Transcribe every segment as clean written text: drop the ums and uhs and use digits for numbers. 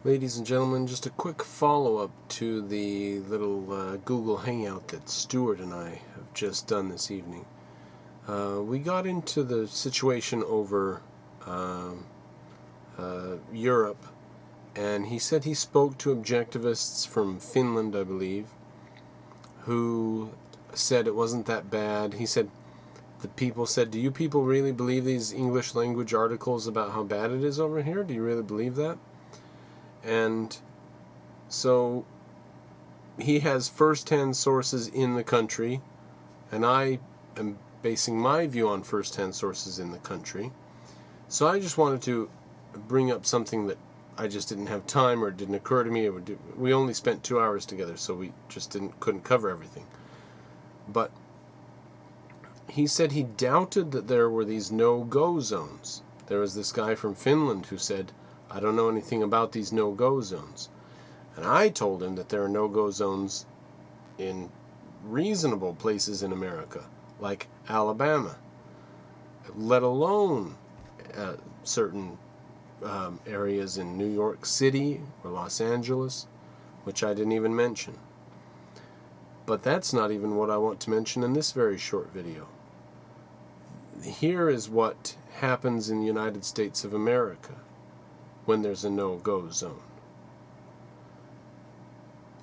Ladies and gentlemen, just a quick follow-up to the little Google Hangout that Stuart and I have just done this evening. We got into the situation over Europe, and he said he spoke to objectivists from Finland, I believe, who said it wasn't that bad. He said, the people said, do you people really believe these English language articles about how bad it is over here? Do you really believe that? And so he has first-hand sources in the country, and I am basing my view on first-hand sources in the country. So I just wanted to bring up something that I just didn't have time, or it didn't occur to me. We only spent 2 hours together, so we just couldn't cover everything. But he said he doubted that there were these no-go zones. There was this guy from Finland who said, I don't know anything about these no-go zones. And I told him that there are no-go zones in reasonable places in America, like Alabama, let alone certain areas in New York City or Los Angeles, which I didn't even mention. But that's not even what I want to mention in this very short video. Here is what happens in the United States of America when there's a no-go zone.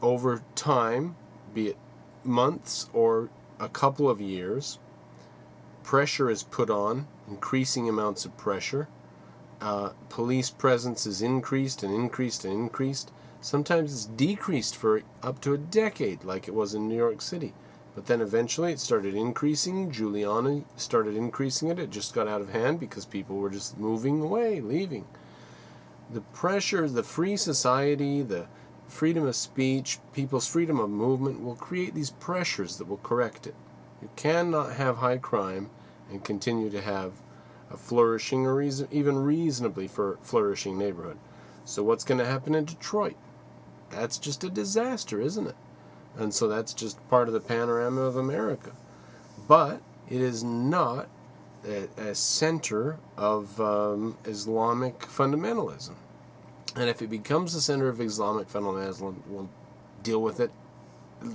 Over time, be it months or a couple of years, pressure is put on, increasing amounts of pressure. Police presence is increased and increased and increased. Sometimes it's decreased for up to a decade, like it was in New York City. But then eventually it started increasing. Giuliani started increasing it. It just got out of hand because people were just moving away, leaving. The pressure, the free society, the freedom of speech, people's freedom of movement will create these pressures that will correct it. You cannot have high crime and continue to have a flourishing or even reasonably flourishing neighborhood. So what's going to happen in Detroit? That's just a disaster, isn't it? And so that's just part of the panorama of America. But it is not a center of Islamic fundamentalism. And if it becomes a center of Islamic fundamentalism, we'll deal with it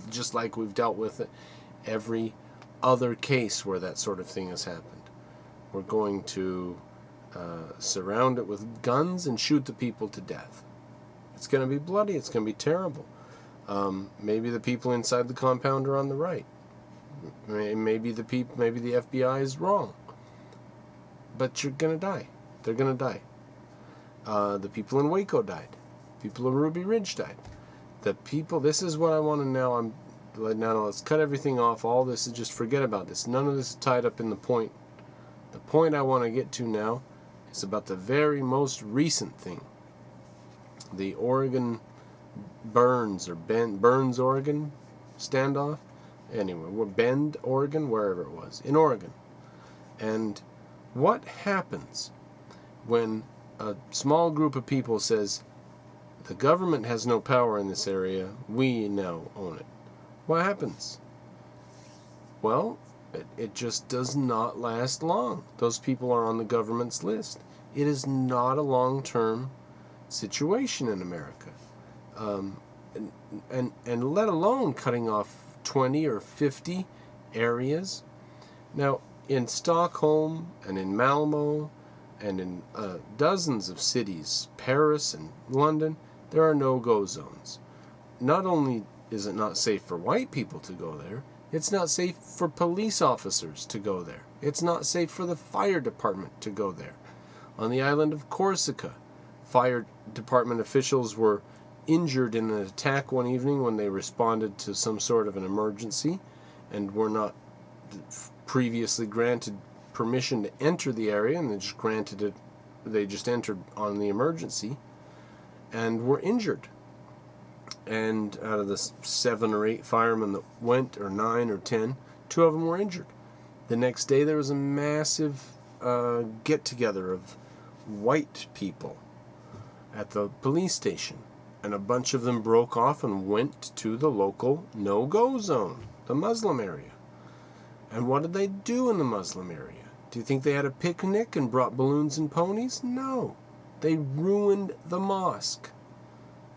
just like we've dealt with it every other case where that sort of thing has happened. We're going to surround it with guns and shoot the people to death. It's going to be bloody. It's going to be terrible. Maybe the people inside the compound are on the right. Maybe the FBI is wrong. But you're going to die. They're going to die. The people in Waco died. People in Ruby Ridge died. This is what I want to now. Now let's cut everything off. All this is just forget about this. None of this is tied up in the point. The point I want to get to now is about the very most recent thing. The Oregon Burns, Oregon standoff. Anyway, Bend, Oregon, wherever it was. In Oregon. And what happens when a small group of people says, the government has no power in this area, we now own it? What happens? Well, it just does not last long. Those people are on the government's list. It is not a long-term situation in America. And let alone cutting off 20 or 50 areas. Now, in Stockholm and in Malmo and in dozens of cities, Paris and London, there are no-go zones. Not only is it not safe for white people to go there, it's not safe for police officers to go there. It's not safe for the fire department to go there. On the island of Corsica, fire department officials were injured in an attack one evening when they responded to some sort of an emergency and were not previously granted permission to enter the area, and they just entered on the emergency and were injured. And out of the 7 or 8 firemen that went, or 9 or 10, 2 of them were injured. The next day there was a massive get-together of white people at the police station. And a bunch of them broke off and went to the local no-go zone, the Muslim area. And what did they do in the Muslim area? Do you think they had a picnic and brought balloons and ponies? No. They ruined the mosque.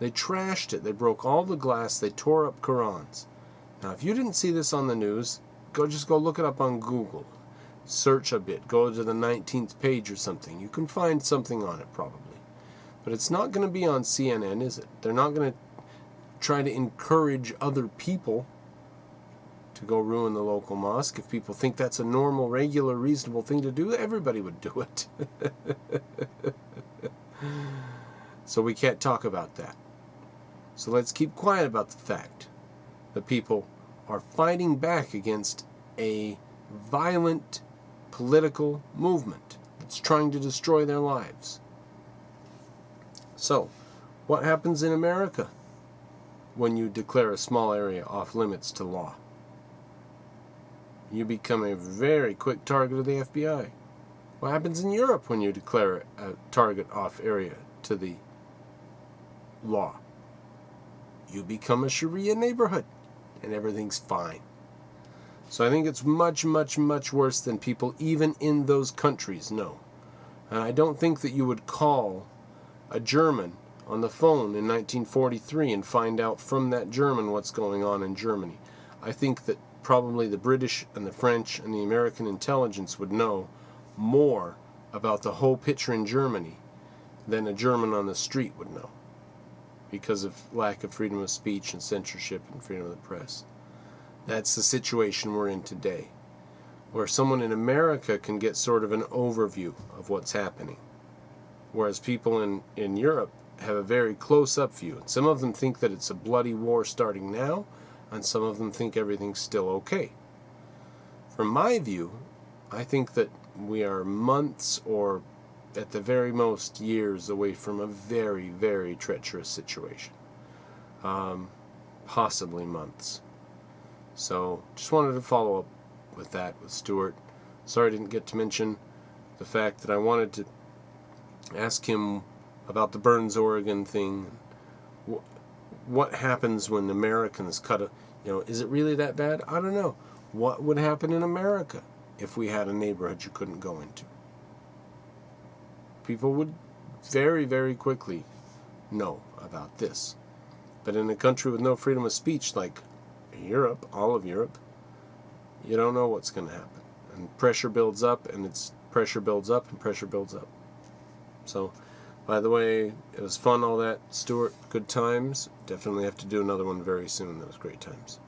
They trashed it. They broke all the glass. They tore up Qurans. Now, if you didn't see this on the news, just go look it up on Google. Search a bit. Go to the 19th page or something. You can find something on it probably. But it's not going to be on CNN, is it? They're not going to try to encourage other people to go ruin the local mosque. If people think that's a normal, regular, reasonable thing to do, everybody would do it. So we can't talk about that. So let's keep quiet about the fact that people are fighting back against a violent political movement that's trying to destroy their lives. So, what happens in America when you declare a small area off limits to law? You become a very quick target of the FBI. What happens in Europe when you declare a target off area to the law? You become a Sharia neighborhood, and everything's fine. So I think it's much, much, much worse than people even in those countries know. And I don't think that you would call a German on the phone in 1943 and find out from that German what's going on in Germany. I think that probably the British and the French and the American intelligence would know more about the whole picture in Germany than a German on the street would know, because of lack of freedom of speech and censorship and freedom of the press. That's the situation we're in today, where someone in America can get sort of an overview of what's happening, whereas people in Europe have a very close-up view. And some of them think that it's a bloody war starting now, and some of them think everything's still okay. From my view, I think that we are months or at the very most years away from a very, very treacherous situation. Possibly months. So, just wanted to follow up with that with Stuart. Sorry I didn't get to mention the fact that I wanted to ask him about the Burns, Oregon thing. What happens when Americans cut a... is it really that bad? I don't know. What would happen in America if we had a neighborhood you couldn't go into? People would very, very quickly know about this. But in a country with no freedom of speech like Europe, all of Europe, you don't know what's going to happen. And pressure builds up, and pressure builds up, and pressure builds up. So, by the way, it was fun, all that, Stuart. Good times. Definitely have to do another one very soon. That was great times.